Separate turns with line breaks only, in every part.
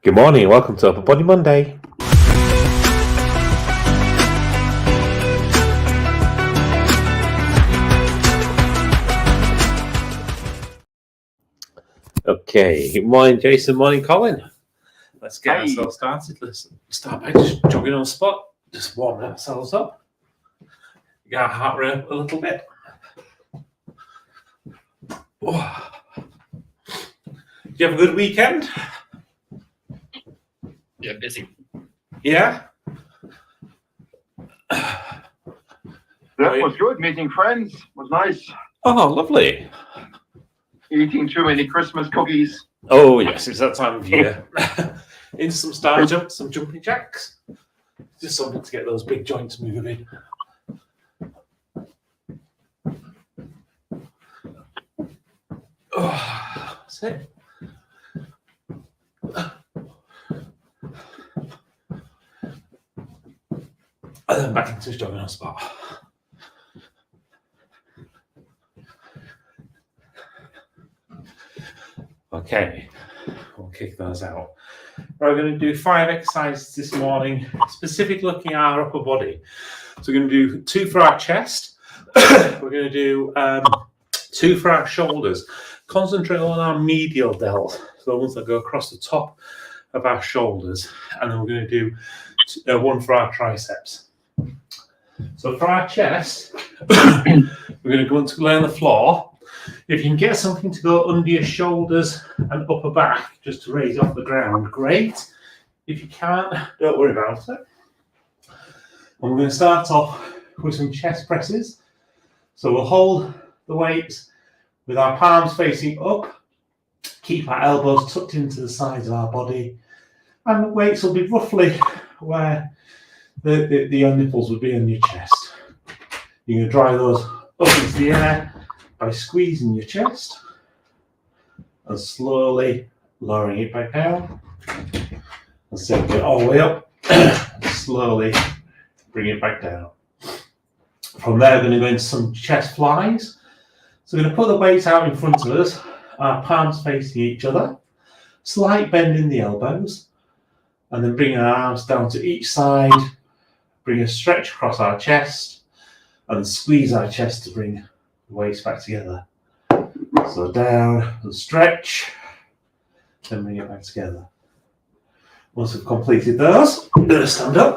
Good morning and welcome to Upper Body Monday. Okay, good morning Jason, morning Colin. Let's get ourselves started. Let's start by just jogging on the spot, just warming ourselves up. Get our heart rate a little bit. Oh. Did you have a good weekend?
Yeah, busy.
Yeah?
That was good. Meeting friends was nice.
Oh, lovely.
Eating too many Christmas cookies.
Oh, yes, it's that time of year. In some star jumps, some jumping jacks. Just something to get those big joints moving. Oh, that's it. And then back into jogging on spot. Okay, we'll kick those out. We're going to do 5 exercises this morning, specifically looking at our upper body. So we're going to do 2 for our chest. We're going to do 2 for our shoulders. Concentrate on our medial delt, so the ones that go across the top of our shoulders. And then we're going to do 1 for our triceps. So for our chest, we're going to go and lay on the floor. If you can get something to go under your shoulders and upper back, just to raise it off the ground, great. If you can't, don't worry about it. And we're going to start off with some chest presses. So we'll hold the weights with our palms facing up, keep our elbows tucked into the sides of our body, and the weights will be roughly where your nipples would be on your chest. You're going to drive those up into the air by squeezing your chest and slowly lowering it back down. And so get all the way up and slowly bring it back down. From there, we're going to go into some chest flies. So we're going to put the weights out in front of us, our palms facing each other, slight bend in the elbows, and then bring our arms down to each side, bring a stretch across our chest, and squeeze our chest to bring the weights back together. So down and stretch, then bring it back together. Once we've completed those, we're going to stand up.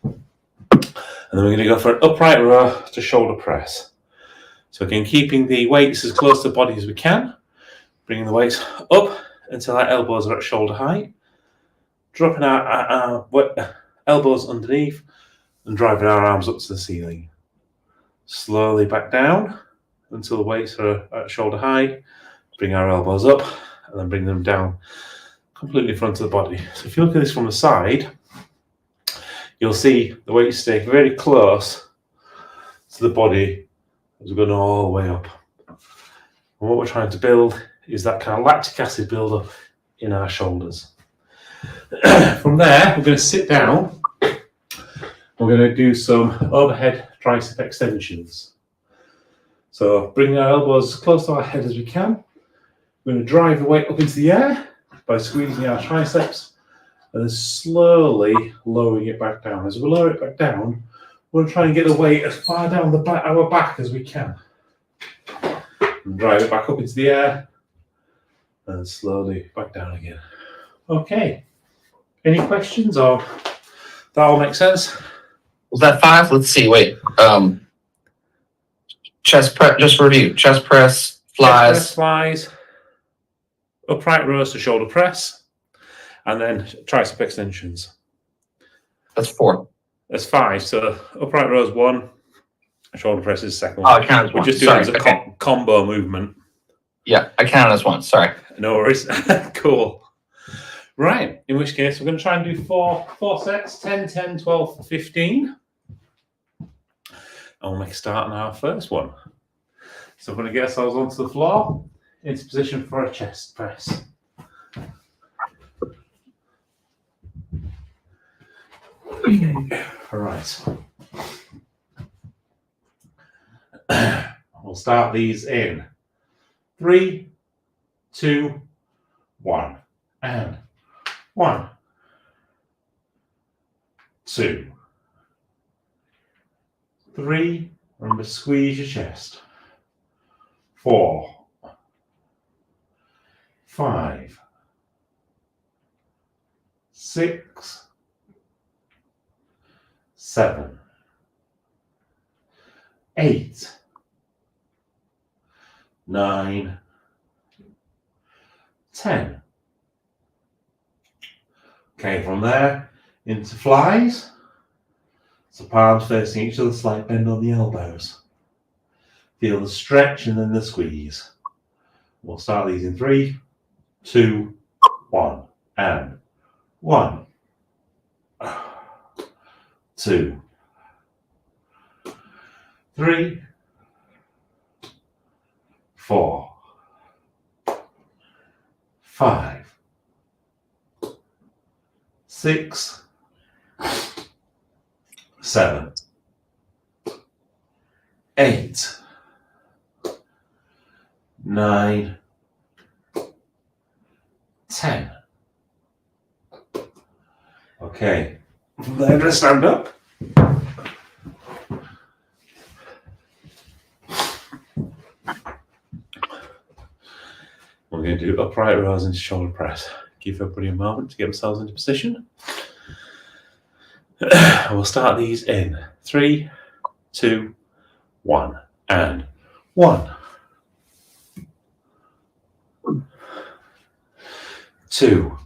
And then we're going to go for an upright row to shoulder press. So again, keeping the weights as close to the body as we can, bringing the weights up until our elbows are at shoulder height, dropping our elbows underneath and driving our arms up to the ceiling. Slowly back down until the weights are at shoulder height, bring our elbows up and then bring them down completely in front of the body. So if you look at this from the side, you'll see the weights stay very close to the body as we're going all the way up. And what we're trying to build is that kind of lactic acid buildup in our shoulders. From there, we're going to sit down. We're going to do some overhead tricep extensions. So bring our elbows as close to our head as we can. We're going to drive the weight up into the air by squeezing our triceps and then slowly lowering it back down. As we lower it back down, we're going to try and get the weight as far down our back as we can. And drive it back up into the air and slowly back down again. Okay. Any questions or that all make sense?
Was that 5? Let's see. Wait. Chest press. Just review. Chest press, flies.
Chest press, flies. Upright rows to shoulder press, and then tricep extensions.
That's 4.
That's 5. So upright rows 1, shoulder press is 2nd one.
Oh, I counted as 1.
We're just doing it as a combo movement.
Yeah, I counted as 1. Sorry.
No worries. Cool. Right. In which case, we're going to try and do 4 sets: 10, 10, 12, 15. And we'll make a start on our first one. So we're going to get ourselves onto the floor into position for a chest press. Okay. All right. We'll start these in 3, 2, 1, and 1, 2, 3, remember squeeze your chest, 4, 5, 6, 7, 8, 9, 10. Okay, from there into flies. So palms facing each other, slight bend on the elbows. Feel the stretch and then the squeeze. We'll start these in 3, 2, 1, and 1, 2, 3, 4, 5, 6, 7, 8, 9, 10. Okay, then let's stand up. We're going to do upright rows into shoulder press. Give everybody a moment to get themselves into position. We'll start these in 3, 2, 1, and 1, 2,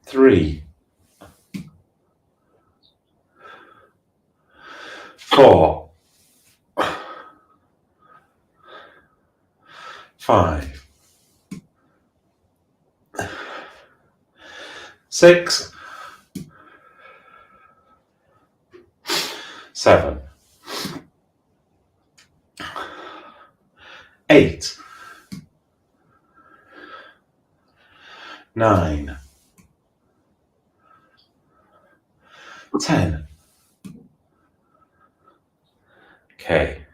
3, 4, 5, 6, 7, 8, 9, 10. Okay,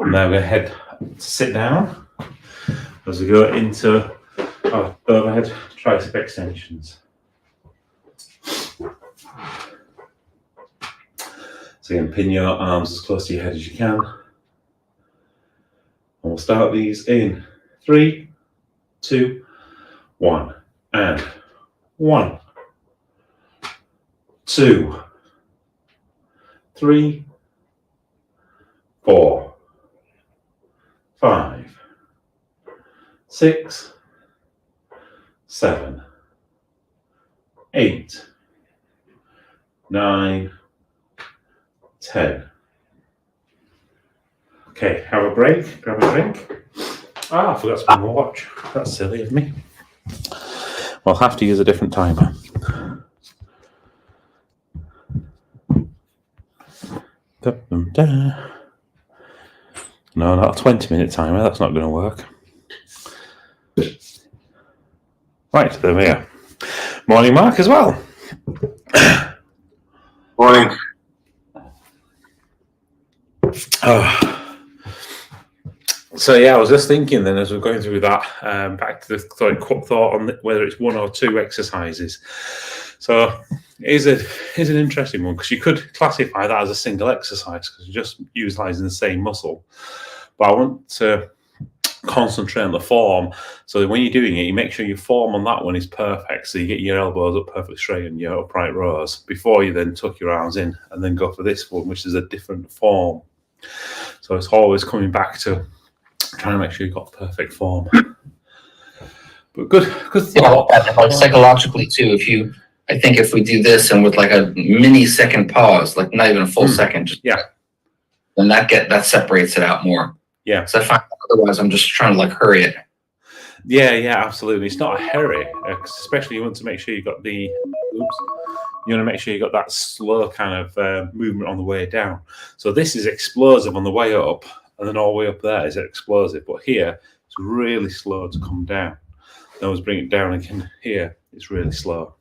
now we're going to head to sit down as we go into our overhead tricep extensions. So you can pin your arms as close to your head as you can. And we'll start these in 3, 2, 1, and 1, 2, 3, 4, 5, 6, 7, 8, 9, 10. Okay, have a break, grab a drink. Ah, I forgot to bring my watch. That's silly of me. I'll have to use a different timer. No, not a 20-minute timer. That's not going to work. Right, there we are. Morning, Mark, as well.
Morning.
So yeah, I was just thinking then as we're going through that, back to the thought on whether it's 1 or 2 exercises. So it is an interesting one because you could classify that as a single exercise because you're just utilising the same muscle. But I want to concentrate on the form. So that when you're doing it, you make sure your form on that one is perfect. So you get your elbows up perfectly straight and your upright rows before you then tuck your arms in and then go for this one, which is a different form. So it's always coming back to trying to make sure you've got perfect form. But good thought.
Yeah, like psychologically too, I think if we do this and with like a mini second pause, like not even a full second, just then that separates it out more.
Yeah.
So I find otherwise I'm just trying to like hurry it.
Yeah, absolutely. It's not a hurry, especially you want to make sure you got you want to make sure you got that slow kind of movement on the way down. So this is explosive on the way up, and then all the way up there is explosive. But here, it's really slow to come down. Then always bring it down again. Here, it's really slow.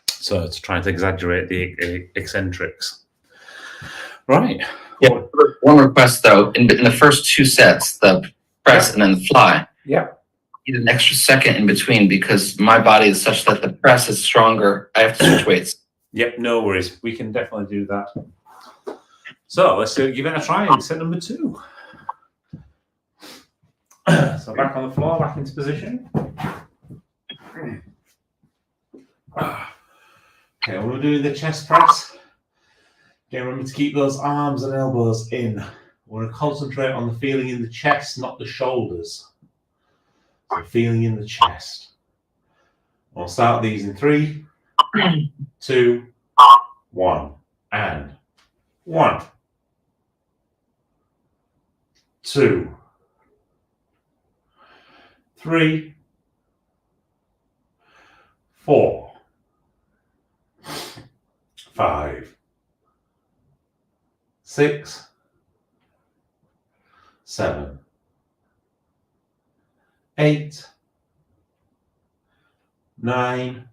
So to try to exaggerate the eccentrics. Right.
Yeah. One request though, in the first 2 sets, the press and then fly.
Yep.
Need an extra second in between because my body is such that the press is stronger. I have to switch weights.
Yep, no worries. We can definitely do that. So let's give it a try in set number 2. So back on the floor, back into position. Okay, we're doing the chest press. Okay, remember to keep those arms and elbows in. We're going to concentrate on the feeling in the chest, not the shoulders. So feeling in the chest. We'll start these in 3, 2, 1, and 1, 2, 3, 4, 5, 6, 7, 8, 9,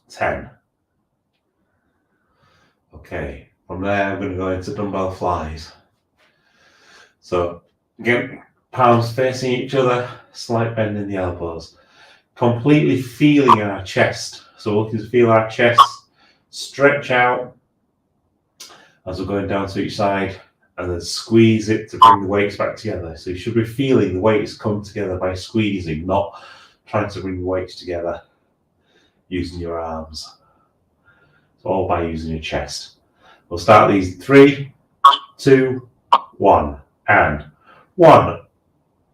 10. Okay, from there I'm going to go into dumbbell flies. So again, palms facing each other, slight bend in the elbows. Completely feeling our chest. So we can feel our chest stretch out as we're going down to each side, and then squeeze it to bring the weights back together. So you should be feeling the weights come together by squeezing, not trying to bring the weights together using your arms. It's all by using your chest. We'll start these 3, 2, 1, and 1.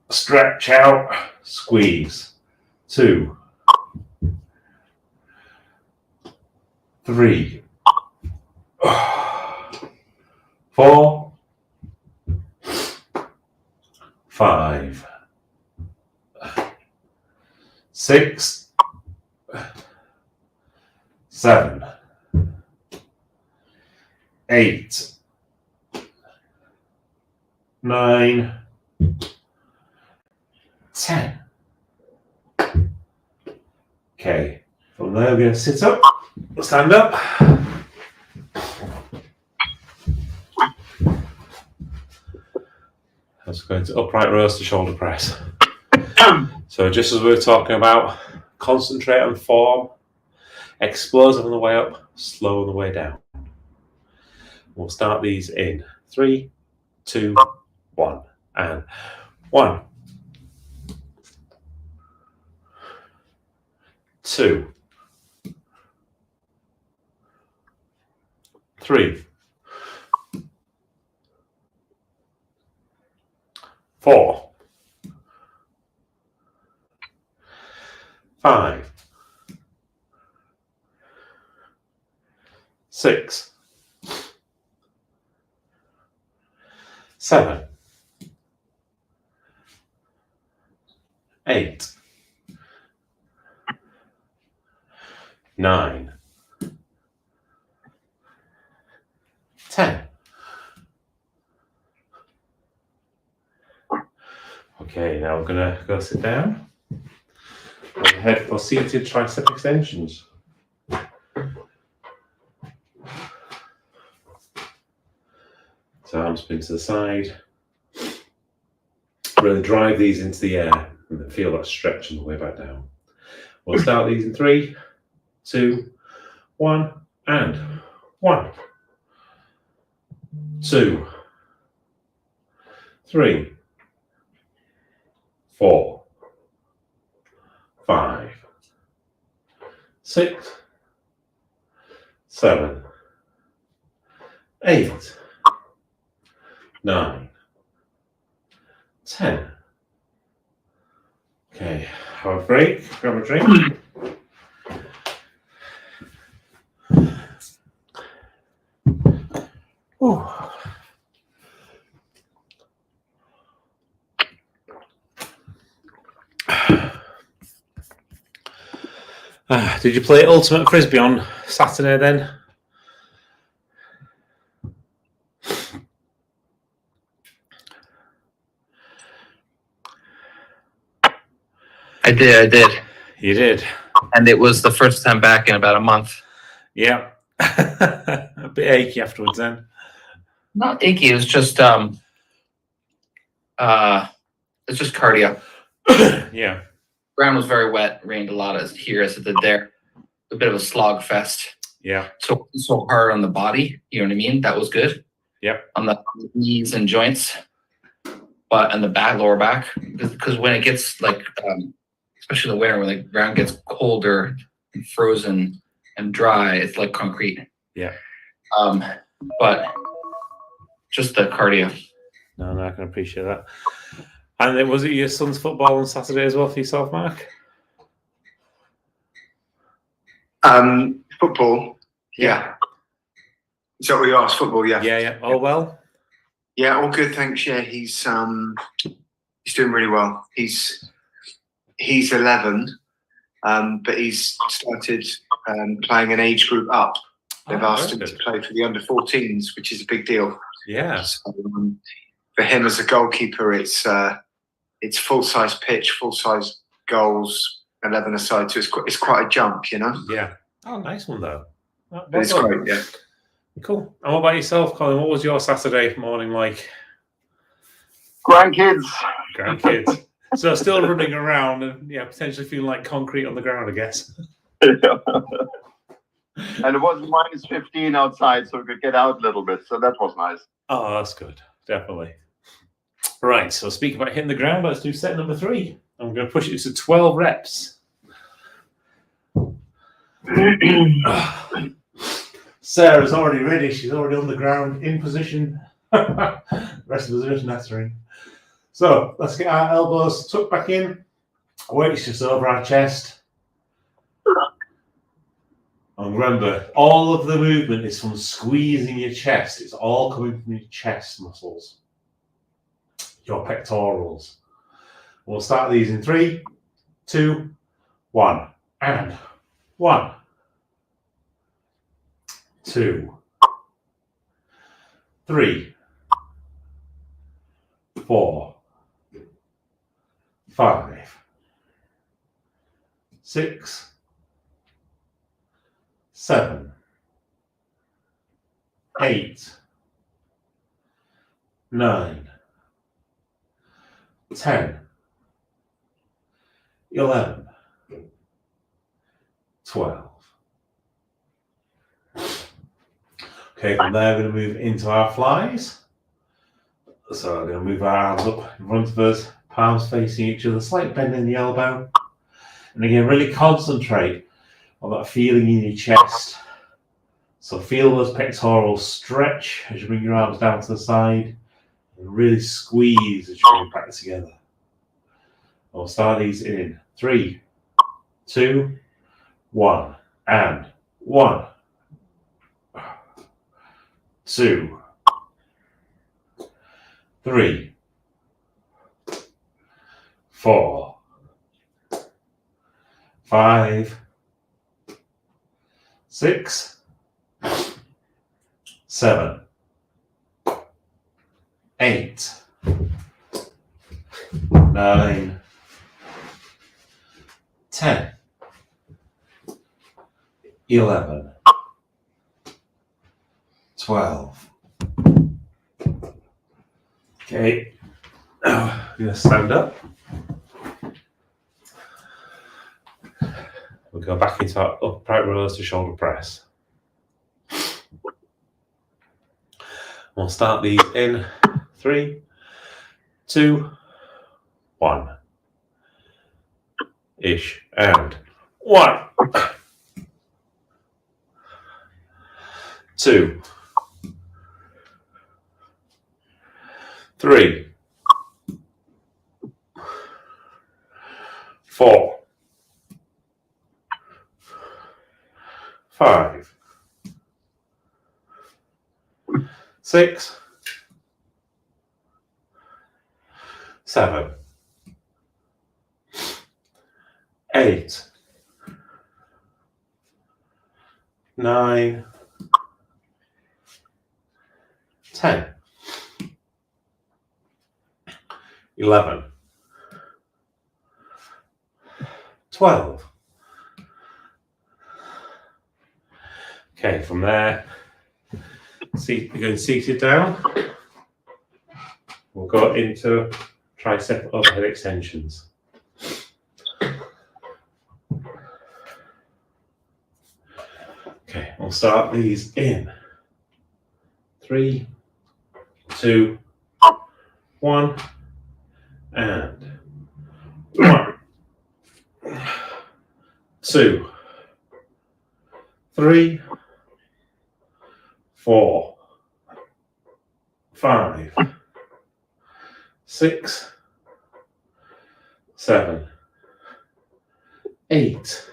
Stretch out, squeeze. 2, 3, 4, 5, 6, 7, 8, 9, 10. Okay, from there we're going to sit up, stand up. That's going to upright rows to shoulder press. So just as we were talking about, concentrate on form, explosive on the way up, slow on the way down. We'll start these in 3, 2, 1, and 1, 2, 3, 4, 5, 6, 7, 8, 9, 10. Okay, now we're going to go sit down. Go ahead for seated tricep extensions. So arms spin to the side. Really drive these into the air and then feel that stretch on the way back down. We'll start these in 3, 2, 1, and 1, 2, 3, 4, 5, 6, 7, 8, 9, 10. Okay, have a break, grab a drink. Ooh. Did you play Ultimate Frisbee on Saturday then?
I did.
You did?
And it was the first time back in about a month.
Yeah. A bit achy afterwards then.
Not achy, it was just It's just cardio.
Yeah.
Ground was very wet, rained a lot as here as it did there. A bit of a slog fest.
Yeah.
So hard on the body, you know what I mean? That was good.
Yep.
On the knees and joints, but and the back, lower back, because when it gets like, especially in the winter, when the ground gets colder, and frozen, and dry, it's like concrete.
Yeah.
But just the cardio.
No, I can appreciate that. And then was it your son's football on Saturday as well for yourself, Mark?
Football. Yeah. Is that what you asked? Football, yeah.
Yeah. All well?
Yeah, all good, thanks. Yeah, he's doing really well. He's 11, but he's started playing an age group up. They've asked him to play for the under-14s, which is a big deal.
Yeah.
So, for him as a goalkeeper, it's full-size pitch, full-size goals, 11-a-side. So it's quite a jump, you know.
Yeah. Oh, nice one though.
But it's great, yeah.
Cool. And what about yourself, Colin? What was your Saturday morning like?
Grandkids.
So still running around and potentially feeling like concrete on the ground, I guess.
And it was minus 15 outside, so we could get out a little bit. So that was nice.
Oh, that's good. Definitely. Right. So speaking about hitting the ground, let's do set number 3. I'm going to push it to 12 reps. Sarah's already ready. She's already on the ground in position. Rest of us are just nattering. So let's get our elbows tucked back in. Weights just over our chest. And remember, all of the movement is from squeezing your chest. It's all coming from your chest muscles, your pectorals. We'll start these in 3, 2, 1. And 1, 2, 3, 4, 5, 6, 7, 8, 9, 10, 11, 12. Okay, from there we're going to move into our flies. So we're going to move our arms up in front of us, palms facing each other, slight bend in the elbow. And again, really concentrate on that feeling in your chest. So feel those pectorals stretch as you bring your arms down to the side and really squeeze as you bring them back together. We'll start these in 3, 2, 1, and 1, 2, 3, 4, 5, 6, 7, 8, 9, 10, 11, 12. Okay, now we're going to stand up. We'll go back into our upright rows to shoulder press. We'll start these in 3, 2, 1. Ish, and 1, 2, 3, 4, 5, 6, 7, 8, 9, 10, 11, 12. Okay, from there, you're going seated down. We'll go into tricep overhead extensions. Okay, we'll start these in 3, 2, 1, and 1, 2, 3, 4, 5, 6, 7, 8,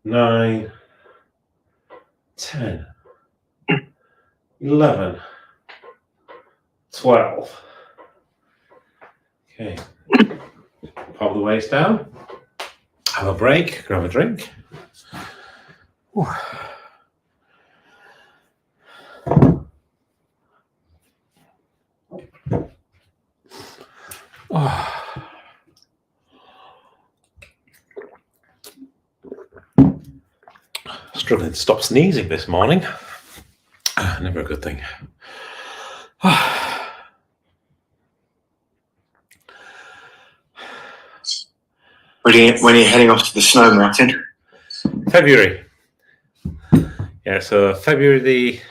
9, 10, 11, 12. Okay, pop the waist down, have a break, grab a drink. Whew. Oh. Struggling to stop sneezing this morning. Never a good thing.
When are you heading off to the snow, Martin?
February. Yeah, so February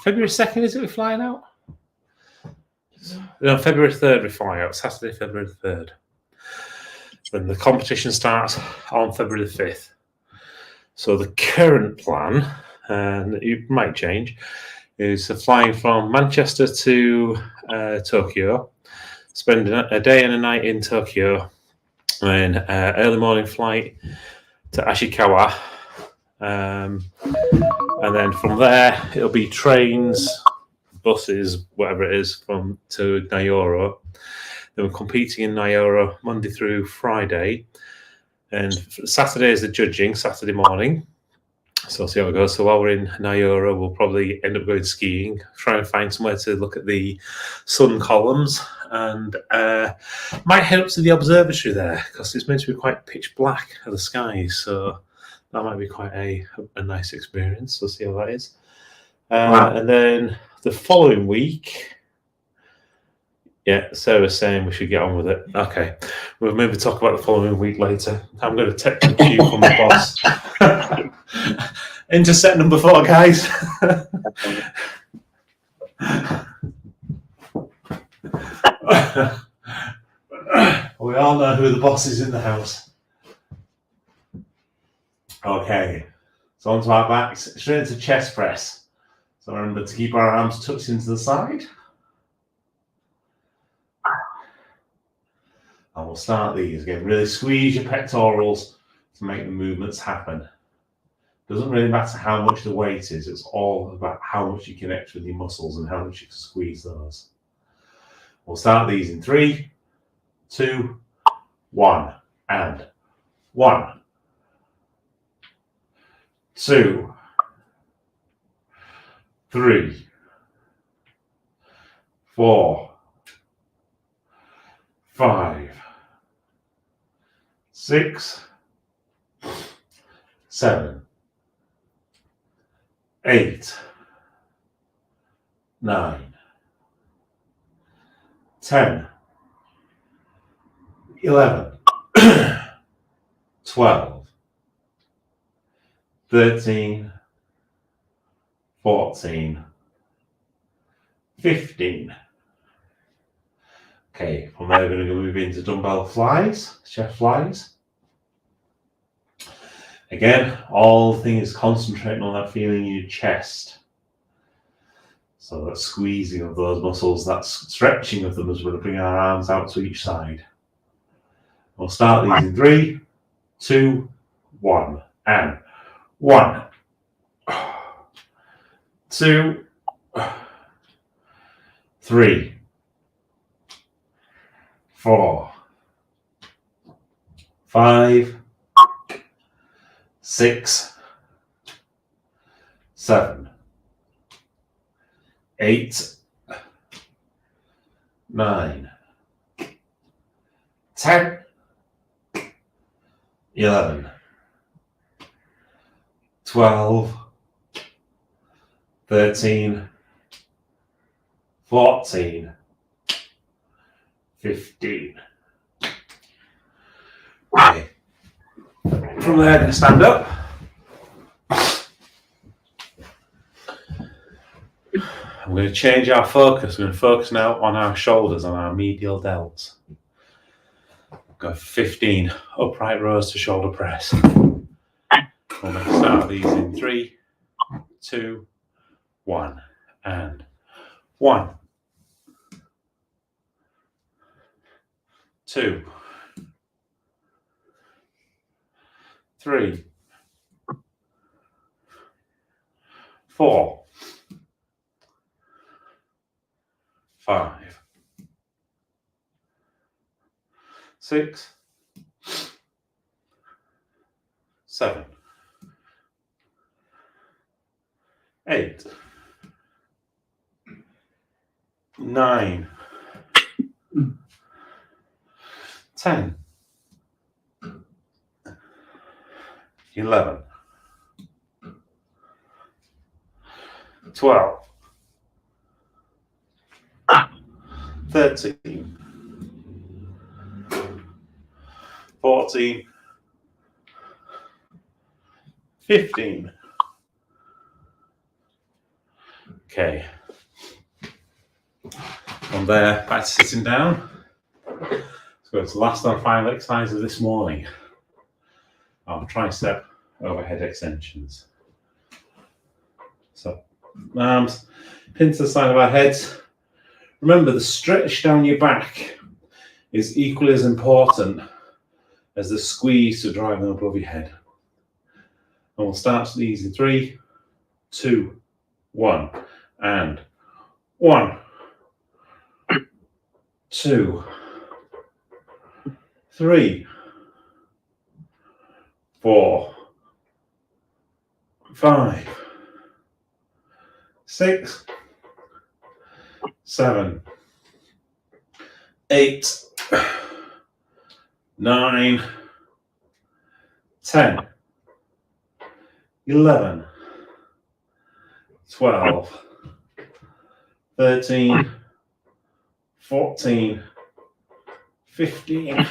2nd, is it we're flying out? No, February 3rd we fly out, Saturday, February 3rd. Then the competition starts on February the 5th. So the current plan, and it might change, is flying from Manchester to Tokyo, spending a day and a night in Tokyo, and then early morning flight to Ashikawa, and then from there it'll be trains, buses, whatever it is, to Nyoro. Then we're competing in Nyoro Monday through Friday, and Saturday is the judging, Saturday morning. So we'll see how it goes. So while we're in Nyoro, we'll probably end up going skiing, try and find somewhere to look at the sun columns, and might head up to the observatory there because it's meant to be quite pitch black of the skies. So that might be quite a nice experience. We'll see how that is.
Wow.
And then the following week, yeah, Sarah's saying we should get on with it. Okay, we'll maybe talk about the following week later. I'm going to text a cue from the boss. Intercept number 4, guys. We all know who the boss is in the house. Okay, so onto our backs, straight into chest press. So remember to keep our arms tucked into the side. And we'll start these again. Really squeeze your pectorals to make the movements happen. Doesn't really matter how much the weight is, it's all about how much you connect with your muscles and how much you can squeeze those. We'll start these in 3, 2, 1, and 1, 2, 3, 4, 5, 6, 7, 8, 9, 10, 11, 12, 13, 14, 15. Okay, from there we're going to move into dumbbell flies, chest flies. Again, all things concentrating on that feeling in your chest. So that squeezing of those muscles, that stretching of them as we're bringing our arms out to each side. We'll start these in 3, 2, 1, and 1, 2, 3, 4, 5, 6, 7, 8, 9, 10, 11, 12, 13, 14, 15. Okay. From there, going to stand up. I'm going to change our focus. We're going to focus now on our shoulders, on our medial delts. Go 15 upright rows to shoulder press. We're going to start these in 3, 2, 1, and 1, 2, 3, 4, 5, 6, 7, 8, 9, 10, 11, 12, 13, 14, 15. Okay. From there, back to sitting down. So it's last and final exercise of this morning. Our tricep overhead extensions. So arms pinned to the side of our heads. Remember, the stretch down your back is equally as important as the squeeze to drive them above your head. And we'll start these in 3, 2, 1, and 1, 2, 3, 4, 5, 6, 7, 8, 9, 10, 11, 12, 13, 14, 15.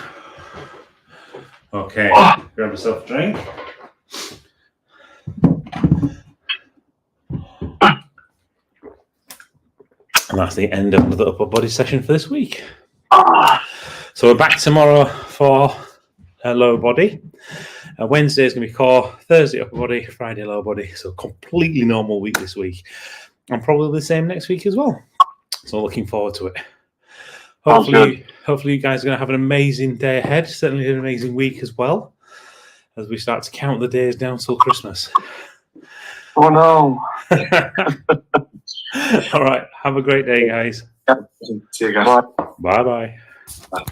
Okay, grab yourself a drink. And that's the end of the upper body session for this week. So we're back tomorrow for lower body. Wednesday is going to be core, Thursday upper body, Friday lower body. So completely normal week this week. And probably the same next week as well. So looking forward to it. Hopefully you guys are going to have an amazing day ahead. Certainly an amazing week as well, as we start to count the days down till Christmas.
Oh no.
All right. Have a great day, guys.
See you guys.
Bye-bye.
Bye.